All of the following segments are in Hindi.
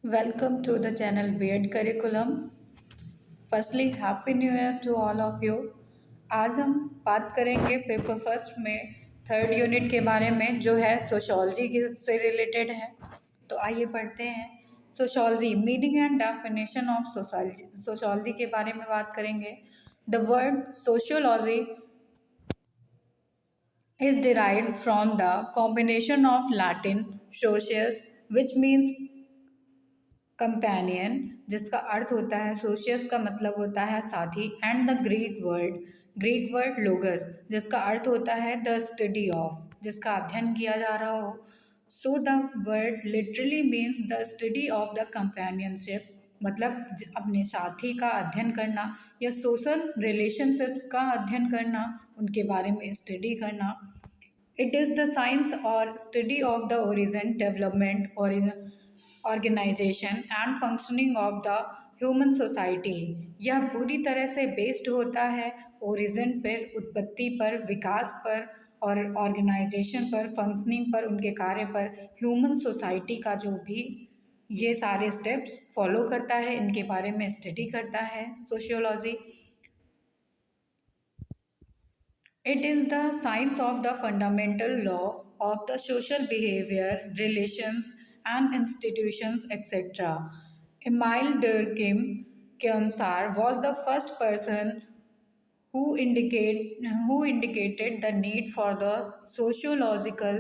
Welcome to the channel B.Ed Curriculum. Firstly, Happy New Year to all of you. आज हम बात करेंगे पेपर फर्स्ट में थर्ड यूनिट के बारे में जो है सोशोलॉजी से रिलेटेड है। तो आइए पढ़ते हैं। Sociology meaning and definition of sociology के बारे में बात करेंगे। The word sociology is derived from the combination of Latin socius which means companion जिसका अर्थ होता है सोशियस का मतलब होता है साथी एंड द ग्रीक वर्ड लोगस जिसका अर्थ होता है द स्टडी ऑफ जिसका अध्ययन किया जा रहा हो। So the word literally means the study of the companionship मतलब अपने साथी का अध्ययन करना या सोशल रिलेशनशिप्स का अध्ययन करना, उनके बारे में स्टडी करना। इट इज़ द साइंस और study of the origin development organisation and functioning of the human society. यह पूरी तरह से बेस्ड होता है ओरिजिन पर, उत्पत्ति पर, विकास पर और ऑर्गेनाइजेशन पर, फंक्शनिंग पर, उनके कार्य पर, ह्यूमन सोसाइटी का जो भी ये सारे स्टेप्स फॉलो करता है, इनके बारे में स्टडी करता है sociology. It is the science of the fundamental law of the social behavior, relations and institutions, etc. Emile Durkheim के अनुसार was the first person who indicated the need for the sociological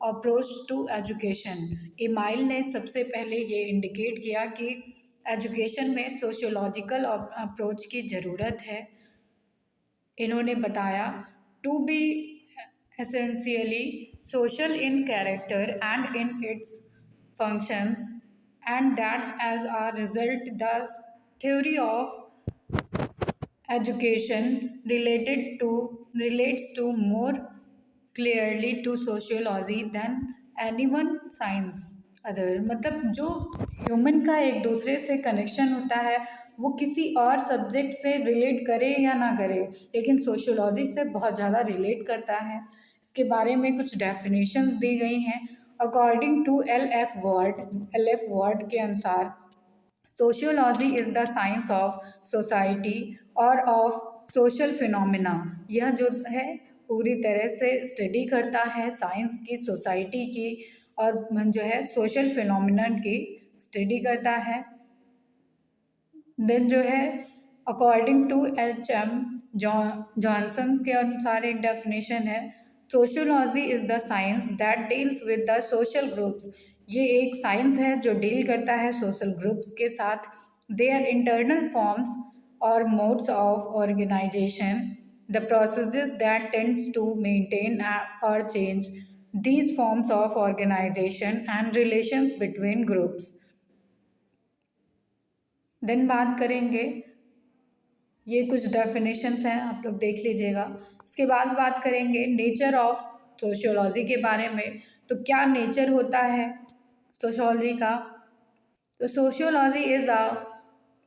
approach to education. Email ने सबसे पहले ये इंडिकेट किया कि एजुकेशन में सोशियोलॉजिकल अप्रोच की ज़रूरत है। इन्होंने बताया to be essentially social in character and in its functions, and that as a result the theory of education relates to more clearly to sociology than any one science other. मतलब जो ह्यूमन का एक दूसरे से कनेक्शन होता है वो किसी और सब्जेक्ट से रिलेट करे या ना करे, लेकिन सोशियोलॉजी से बहुत ज़्यादा रिलेट करता है। इसके बारे में कुछ डेफिनेशंस दी गई हैं। According to L F Ward के अनुसार sociology is the science of society और ऑफ सोशल फिनोमिना। यह जो है पूरी तरह से स्टडी करता है साइंस की, सोसाइटी की और जो है सोशल फिनोमिनन की स्टडी करता है। देन जो है अकॉर्डिंग टू H.M. जॉनसन के अनुसार एक डेफिनेशन है, sociology is the science that deals with the social groups. ये एक साइंस है जो डील करता है सोशल ग्रुप्स के साथ। देयर इंटरनल फॉर्म्स और modes of organisation, the processes that tends to maintain और change these forms of organization and relations between groups. Then बात करेंगे, ये कुछ डेफिनेशंस हैं, आप लोग देख लीजिएगा। इसके बाद बात करेंगे नेचर ऑफ सोशियोलॉजी के बारे में। तो क्या नेचर होता है सोशियोलॉजी का? तो sociology is a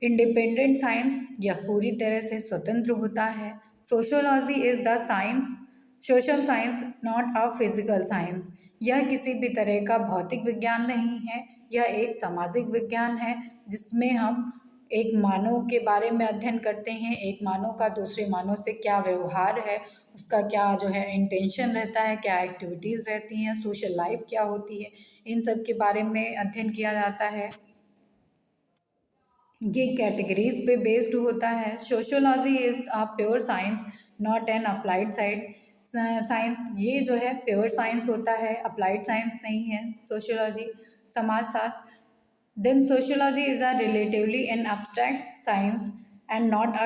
independent science, यह पूरी तरह से स्वतंत्र होता है। Sociology is the science social science not a physical science. यह किसी भी तरह का भौतिक विज्ञान नहीं है, यह एक सामाजिक विज्ञान है जिसमें हम एक मानव के बारे में अध्ययन करते हैं। एक मानव का दूसरे मानव से क्या व्यवहार है, उसका क्या जो है इंटेंशन रहता है, क्या एक्टिविटीज़ रहती हैं, सोशल लाइफ क्या होती है, इन सब के बारे में अध्ययन किया जाता है। ये कैटेगरीज पे बेस्ड होता है। Sociology is a pure science not an applied science. ये जो है प्योर साइंस होता है, अप्लाइड साइंस नहीं है सोशियोलॉजी, समाजशास्त्र। Then sociology is a relatively an abstract science and not a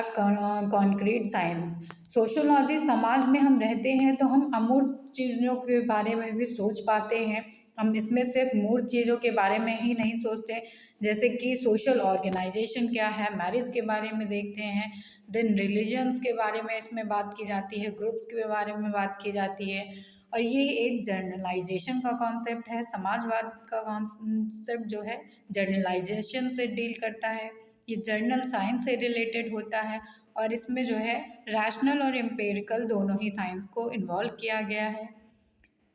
concrete science. Sociology समाज में हम रहते हैं तो हम अमूर्त चीज़ों के बारे में भी सोच पाते हैं। हम इसमें सिर्फ मूर्त चीज़ों के बारे में ही नहीं सोचते, जैसे कि सोशल ऑर्गेनाइजेशन क्या है, मैरिज के बारे में देखते हैं। देन रिलीजन्स के बारे में इसमें बात की जाती है, ग्रुप्स के बारे में बात की जाती है। और ये एक जर्नलाइजेशन का कॉन्सेप्ट है। समाजवाद का कॉन्सेप्ट जो है जर्नलाइजेशन से डील करता है। ये जर्नल साइंस से रिलेटेड होता है और इसमें जो है रैशनल और एम्पिरिकल दोनों ही साइंस को इन्वॉल्व किया गया है।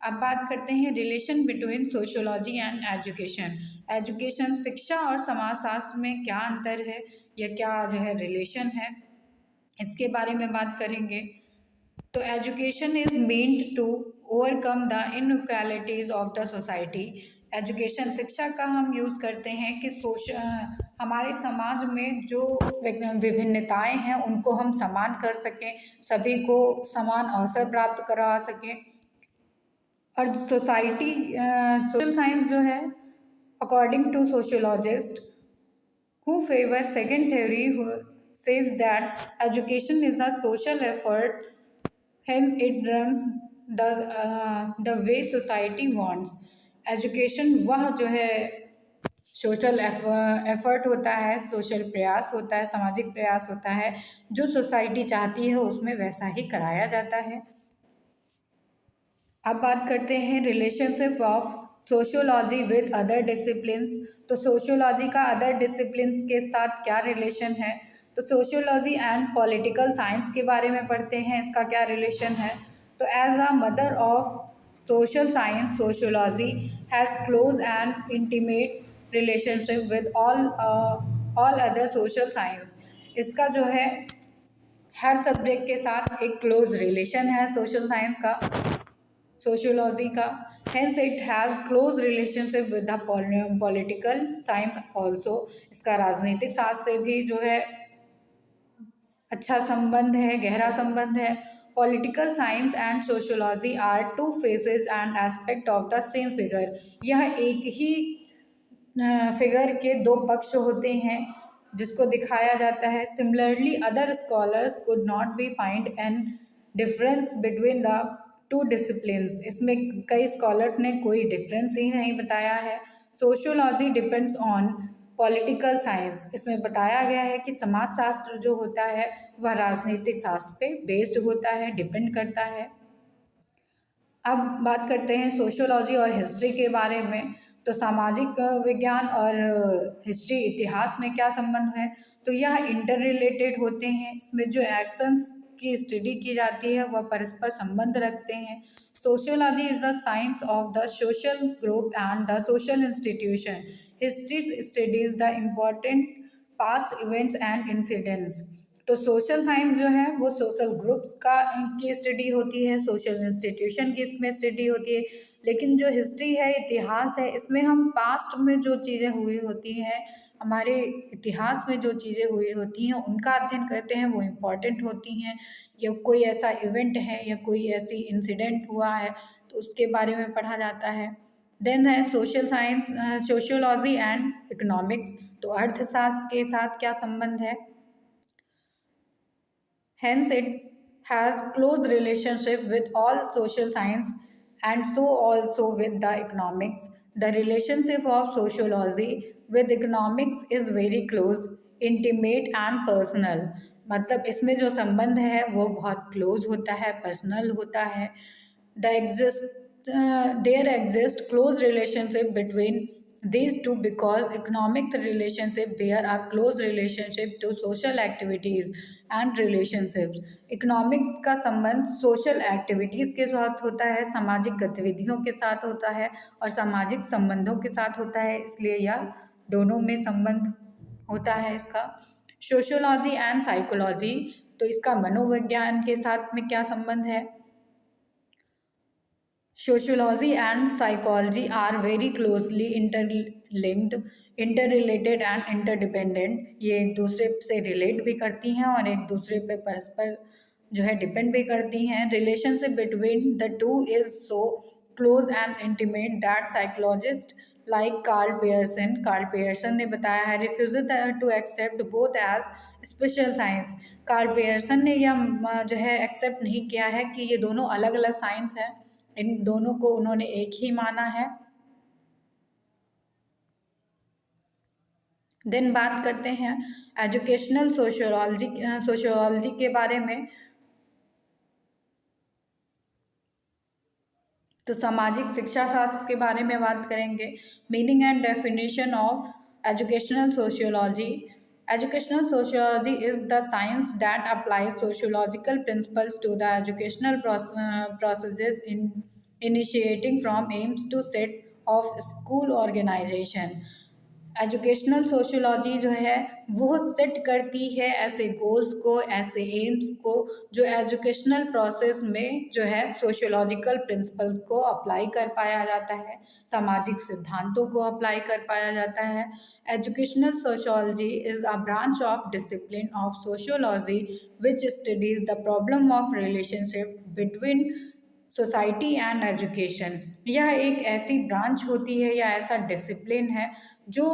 अब बात करते हैं relation between sociology and education. Education शिक्षा और समाजशास्त्र में क्या अंतर है या क्या जो है रिलेशन है, इसके बारे में बात करेंगे। तो education is meant to overcome the inequalities of the society. Education शिक्षा का हम यूज़ करते हैं कि हमारे समाज में जो विभिन्नताएं हैं उनको हम समान कर सकें, सभी को समान अवसर प्राप्त करवा सकें। और सोसाइटी सोशल साइंस जो है, according to sociologist who favor second theory, who says that education is a social effort, hence it runs the way society wants। Education वह जो है सोशल एफर्ट होता है, सोशल प्रयास होता है, सामाजिक प्रयास होता है जो सोसाइटी चाहती है उसमें वैसा ही कराया जाता है। अब बात करते हैं relationship of sociology with other disciplines. तो सोशियोलॉजी का अदर डिसिप्लिन्स के साथ क्या रिलेशन है। तो सोशियोलॉजी एंड पॉलिटिकल साइंस के बारे में पढ़ते हैं, इसका क्या रिलेशन है। तो as a mother of social science, sociology has close and intimate relationship with all other social science. इसका जो है हर सब्जेक्ट के साथ एक क्लोज रिलेशन है सोशल साइंस का, सोशियोलॉजी का। Hence it has close relationship with the political science also. इसका राजनीतिक शास्त्र से भी जो है अच्छा संबंध है, गहरा संबंध है। Political science and sociology are two faces and aspect of the same figure. यह एक ही फिगर के दो पक्ष होते हैं जिसको दिखाया जाता है। Similarly other scholars could not be find an difference between the two disciplines. इसमें कई स्कॉलर्स ने कोई डिफरेंस ही नहीं बताया है। Sociology depends on political science. इसमें बताया गया है कि समाजशास्त्र जो होता है वह राजनीतिक शास्त्र पे बेस्ड होता है, डिपेंड करता है। अब बात करते हैं सोशियोलॉजी और हिस्ट्री के बारे में। तो सामाजिक विज्ञान और हिस्ट्री, इतिहास में क्या संबंध है। तो यह इंटर रिलेटेड होते हैं। इसमें जो एक्शंस की स्टडी की जाती है वह परस्पर संबंध रखते हैं। Sociology is the science of the social group and the social institution. History studies the important past events and incidents. तो सोशल साइंस जो है वो सोशल ग्रुप्स का की स्टडी होती है, सोशल इंस्टीट्यूशन की इसमें स्टडी होती है। लेकिन जो हिस्ट्री है, इतिहास है, इसमें हम पास्ट में जो चीज़ें हुई होती हैं, हमारे इतिहास में जो चीज़ें हुई होती हैं उनका अध्ययन करते हैं, वो इम्पॉर्टेंट होती हैं। या कोई ऐसा इवेंट है या कोई ऐसी इंसिडेंट हुआ है तो उसके बारे में पढ़ा जाता है। देन है social science, sociology and economics. तो अर्थशास्त्र के साथ क्या संबंध है। Hence, it has close relationship with all social science and so also with the economics. The relationship of sociology with economics is very close, intimate and personal। मतलब इसमें जो संबंध है वो बहुत क्लोज होता है, पर्सनल होता है। There exist close relationship between these two because economic relationship bear a close relationship to social activities and relationships। Economics का संबंध सोशल एक्टिविटीज़ के साथ होता है, सामाजिक गतिविधियों के साथ होता है और सामाजिक संबंधों के साथ होता है, इसलिए यह दोनों में संबंध होता है इसका। सोशियोलॉजी एंड साइकोलॉजी, तो इसका मनोविज्ञान के साथ में क्या संबंध है। Sociology and psychology are very closely interlinked, interrelated and interdependent। ये एक दूसरे से रिलेट भी करती हैं और एक दूसरे पे परस्पर जो है डिपेंड भी करती हैं। Relationship between the two is so close and intimate that psychologist like Karl Pearson ने बताया है refuse to accept both as special science. Karl Pearson ने यह जो है एक्सेप्ट नहीं किया है कि ये दोनों अलग अलग साइंस हैं, इन दोनों को उन्होंने एक ही माना है। देन बात करते हैं एजुकेशनल सोशियोलॉजी के बारे में। तो सामाजिक शिक्षा शास्त्र के बारे में बात करेंगे। Meaning and definition of educational sociology. Educational sociology is the science that applies sociological principles to the educational processes initiating from aims to set of school organization। Educational sociology जो है वो सेट करती है ऐसे गोल्स को, ऐसे एम्स को, जो एजुकेशनल प्रोसेस में जो है सोशियोलॉजिकल प्रिंसिपल को अप्लाई कर पाया जाता है, सामाजिक सिद्धांतों को अप्लाई कर पाया जाता है। Educational sociology is a branch of discipline of sociology which studies the problem of relationship between society and education. यह एक ऐसी ब्रांच होती है या ऐसा डिसिप्लिन है जो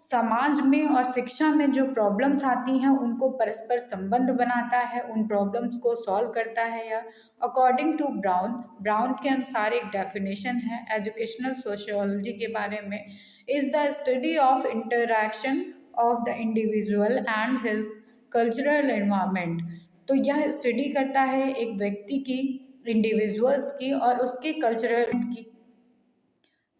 समाज में और शिक्षा में जो प्रॉब्लम्स आती हैं उनको परस्पर संबंध बनाता है, उन प्रॉब्लम्स को सॉल्व करता है। या अकॉर्डिंग टू ब्राउन, ब्राउन के अनुसार एक डेफिनेशन है एजुकेशनल सोशियोलॉजी के बारे में, is the study of interaction of the individual and his cultural environment. तो यह स्टडी करता है एक व्यक्ति की, इंडिविजुअल्स की और उसके कल्चरल की।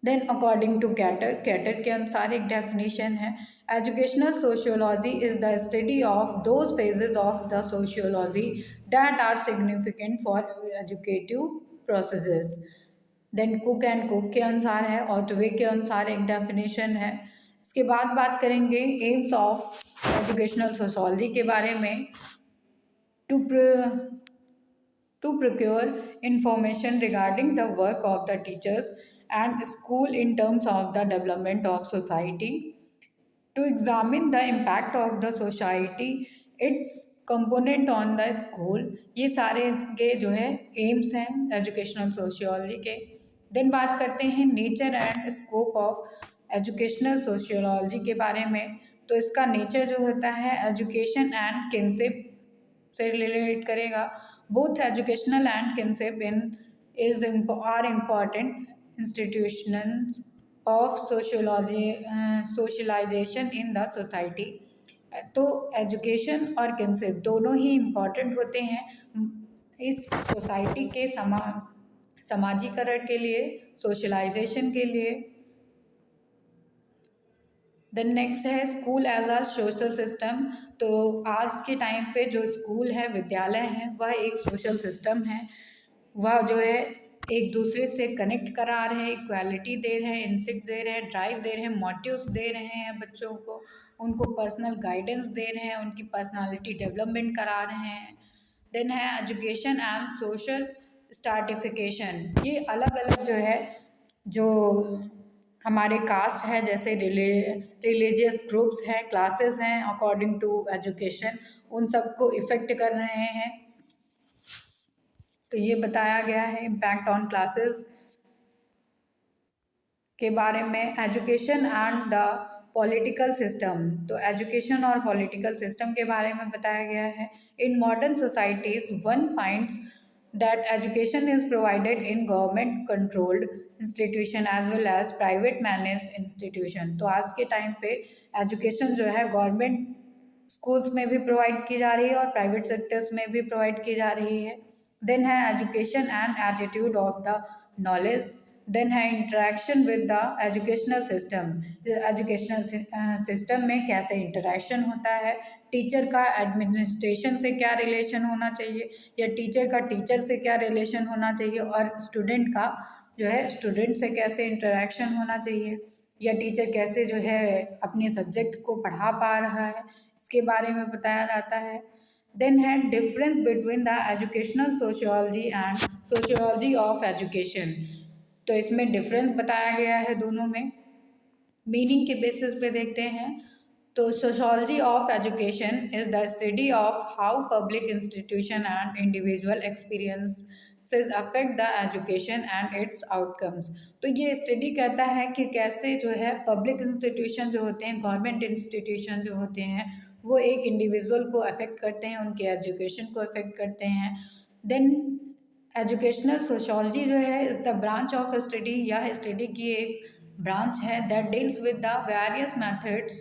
Then according to Carter, Carter के अनुसार एक डेफिनेशन है, educational sociology is the study of those phases of the sociology that are significant for educative processes. Then Cook and Cook के अनुसार है, ऑटवे के अनुसार एक डेफिनेशन है। इसके बाद बात करेंगे एम्स ऑफ एजुकेशनल सोशियोलॉजी के बारे में। To procure information regarding the work of the teachers and school in terms of the development of society, to examine the impact of the society, its component on the school। ये सारे इसके जो है एम्स हैं एजुकेशनल सोशियोलॉजी के। देन बात करते हैं nature and scope of educational sociology के बारे में। तो इसका नेचर जो होता है एजुकेशन एंड किनशिप से रिलेट करेगा। Both educational and kinship in is are important institutions of sociology socialisation in the society. तो एजुकेशन और किनशिप दोनों ही इम्पॉर्टेंट होते हैं इस सोसाइटी के समाजीकरण के लिए, सोशलाइजेशन के लिए। देन नेक्स्ट है school as a social system. तो आज के टाइम पे जो स्कूल है, विद्यालय हैं, वह एक सोशल सिस्टम है। वह जो है एक दूसरे से कनेक्ट करा रहे हैं, इक्वालिटी दे रहे हैं, इंसिट दे रहे हैं, ड्राइव दे रहे हैं, मोटिव्स दे रहे हैं बच्चों को, उनको पर्सनल गाइडेंस दे रहे हैं, उनकी पर्सनालिटी डेवलपमेंट करा रहे हैं। देन है एजुकेशन एंड सोशल स्ट्रैटिफिकेशन। ये अलग अलग जो है, जो हमारे कास्ट है, जैसे रिलीजियस ग्रुप्स हैं, क्लासेस हैं, अकॉर्डिंग टू एजुकेशन, उन सबको इफ़ेक्ट कर रहे हैं। तो ये बताया गया है इम्पैक्ट ऑन क्लासेस के बारे में। Education and the political system. तो एजुकेशन और पॉलिटिकल सिस्टम के बारे में बताया गया है। In modern societies one finds that education is provided in government controlled institution as well as private managed institution। तो आज के टाइम पे एजुकेशन जो है गवर्नमेंट स्कूल्स में भी प्रोवाइड की जा रही है और प्राइवेट सेक्टर्स में भी प्रोवाइड की जा रही है। देन है education and attitude of the knowledge. Then है interaction with the educational system. Educational system में कैसे इंटरेक्शन होता है, टीचर का एडमिनिस्ट्रेशन से क्या रिलेशन होना चाहिए, या टीचर का टीचर से क्या रिलेशन होना चाहिए, और स्टूडेंट का जो है स्टूडेंट से कैसे इंटरेक्शन होना चाहिए, या टीचर कैसे जो है अपने सब्जेक्ट को पढ़ा पा रहा है, इसके बारे में बताया जाता है। देन है difference between the educational sociology and sociology of education. तो इसमें डिफरेंस बताया गया है दोनों में। मीनिंग के बेसिस पे देखते हैं। तो sociology of education is the study of how public institution and individual experiences affect the education and it's outcomes. तो ये स्टडी कहता है कि कैसे जो है पब्लिक इंस्टीट्यूशन जो होते हैं, गवर्नमेंट इंस्टीट्यूशन जो होते हैं, वो एक इंडिविजुअल को अफेक्ट करते हैं, उनके एजुकेशन को अफेक्ट करते हैं। देन एजुकेशनल सोशियोलॉजी जो है is the branch of study, यह स्टडी की एक ब्रांच है that deals with the various methods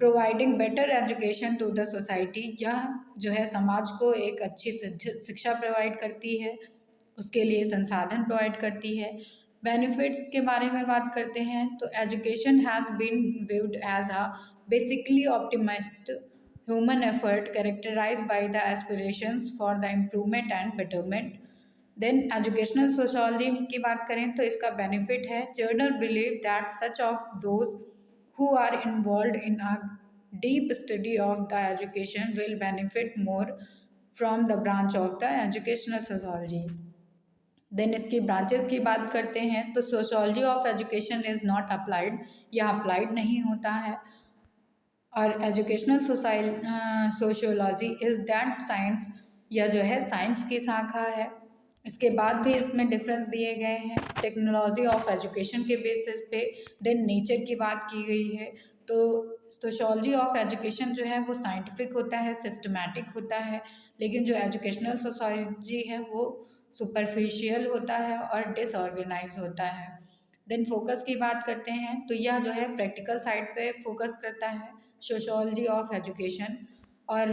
providing better education to the society. यह जो है समाज को एक अच्छी शिक्षा प्रोवाइड करती है, उसके लिए संसाधन प्रोवाइड करती है। बेनिफिट्स के बारे में बात करते हैं। तो education has been viewed as a basically optimised human effort characterised by the aspirations for the improvement and betterment. Then educational sociology की बात करें तो इसका बेनिफिट है, general believe that such of those who are involved in a deep study of the education will benefit more from the branch of the educational sociology. देन इसकी ब्रांचेस की बात करते हैं तो sociology of education is not applied, यह अप्लाइड नहीं होता है। और educational sociology is that science, यह जो है साइंस की शाखा है। इसके बाद भी इसमें डिफरेंस दिए गए हैं टेक्नोलॉजी ऑफ एजुकेशन के बेसिस पे। देन नेचर की बात की गई है। तो सोशियोलॉजी ऑफ एजुकेशन जो है वो साइंटिफिक होता है, सिस्टमैटिक होता है, लेकिन जो एजुकेशनल सोसाइटी है वो सुपरफिशियल होता है और डिसऑर्गेनाइज होता है। देन फोकस की बात करते हैं तो यह जो है प्रैक्टिकल साइड पे फोकस करता है सोशियोलॉजी ऑफ एजुकेशन, और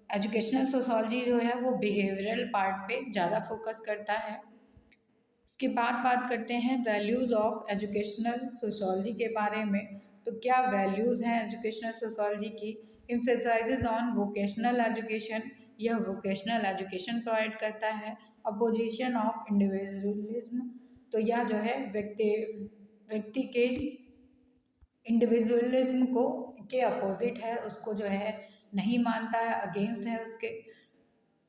एजुकेशनल सोशियोलॉजी जो है वो बिहेवियरल पार्ट पे ज़्यादा फोकस करता है। इसके बाद बात करते हैं वैल्यूज़ ऑफ एजुकेशनल सोशियोलॉजी के बारे में। तो क्या वैल्यूज़ हैं एजुकेशनल सोशियोलॉजी की? एम्फेसाइजेज ऑन वोकेशनल एजुकेशन, यह वोकेशनल एजुकेशन प्रोवाइड करता है। अपोजिशन ऑफ इंडिविजुअलिज्म, तो यह जो है व्यक्ति के इंडिविजुअलिज्म को के अपोजिट है, उसको जो है नहीं मानता है, अगेंस्ट है उसके।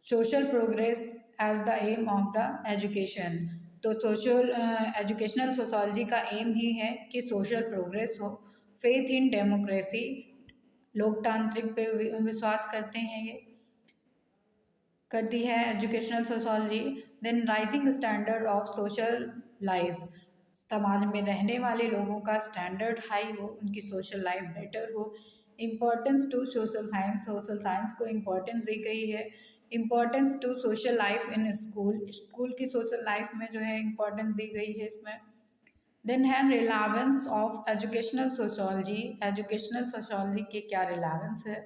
Social progress as the aim of the education, तो एजुकेशनल सोशियोलॉजी का एम ही है कि सोशल प्रोग्रेस हो। फेथ इन डेमोक्रेसी, लोकतांत्रिक पे विश्वास करते हैं ये करती है educational sociology. Then rising standard of social life, समाज में रहने वाले लोगों का स्टैंडर्ड हाई हो, उनकी सोशल लाइफ बेटर हो। Importance to social science, social science को इम्पोर्टेंस दी गई है। Importance to social life in school, school की सोशल लाइफ में जो है इम्पोर्टेंस दी गई है इसमें। देन है relevance of educational sociology, educational sociology के क्या रिलेवेंस है,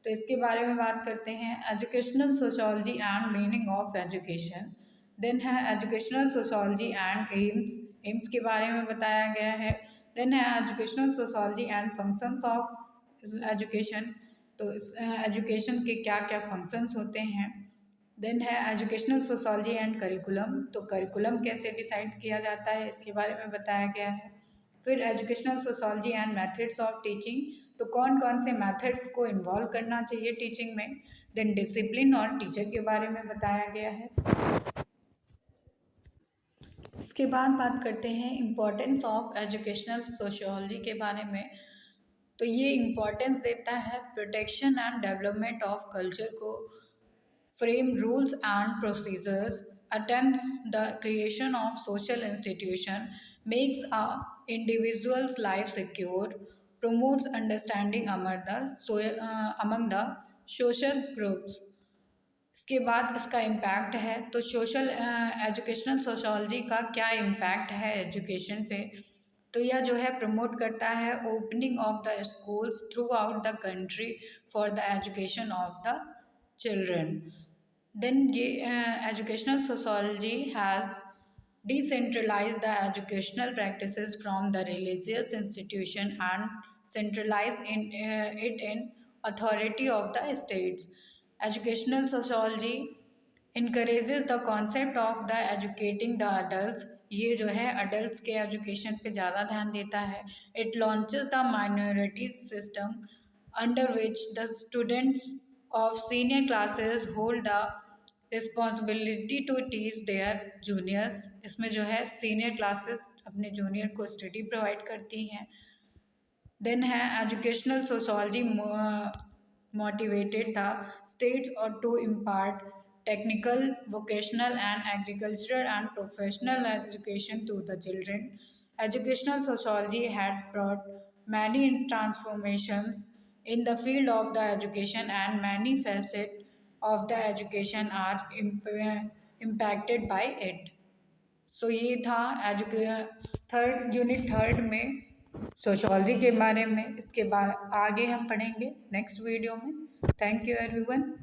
तो इसके बारे में बात करते हैं। Educational sociology and meaning of education. Then है educational sociology and aims, aims के बारे में बताया गया है। देन है educational sociology and functions of education, तो एजुकेशन के क्या क्या फंक्शंस होते हैं। देन है एजुकेशनल सोशियोलॉजी एंड करिकुलम, तो करिकुलम कैसे डिसाइड किया जाता है इसके बारे में बताया गया है। फिर educational sociology and methods of teaching, तो कौन कौन से मेथड्स को इन्वॉल्व करना चाहिए टीचिंग में। देन डिसिप्लिन और टीचर के बारे में बताया गया है। इसके बाद बात करते हैं इम्पोर्टेंस ऑफ एजुकेशनल सोशियोलॉजी के बारे में। तो ये इम्पोर्टेंस देता है protection and development of culture को, frame rules and procedures, attempts the creation of social institution, makes a individual's life secure, promotes understanding among the social groups। इसके बाद इसका इम्पैक्ट है, तो सोशल एजुकेशनल सोशियोलॉजी का क्या इम्पैक्ट है एजुकेशन पे, तो यह जो है प्रमोट करता है opening of the schools through out the country for the education of the children. Then educational sociology has decentralized the educational practices from the religious institution and centralized it in authority of the states. Educational sociology encourages the concept of the educating the adults, ये जो है adults के education पे ज़्यादा ध्यान देता है। It launches the minorities system under which the students of senior classes hold the responsibility to teach their juniors, इसमें जो है सीनियर क्लासेस अपने जूनियर को स्टडी प्रोवाइड करती हैं। देन है educational sociology motivated the states और to impart technical, vocational and agricultural and professional education to the children. Educational sociology has brought many transformations in the field of the education and many facets of the education are impacted by it. So ये था यूनिट थर्ड में सोशियोलॉजी के बारे में। इसके बाद आगे हम पढ़ेंगे नेक्स्ट वीडियो में। Thank you everyone.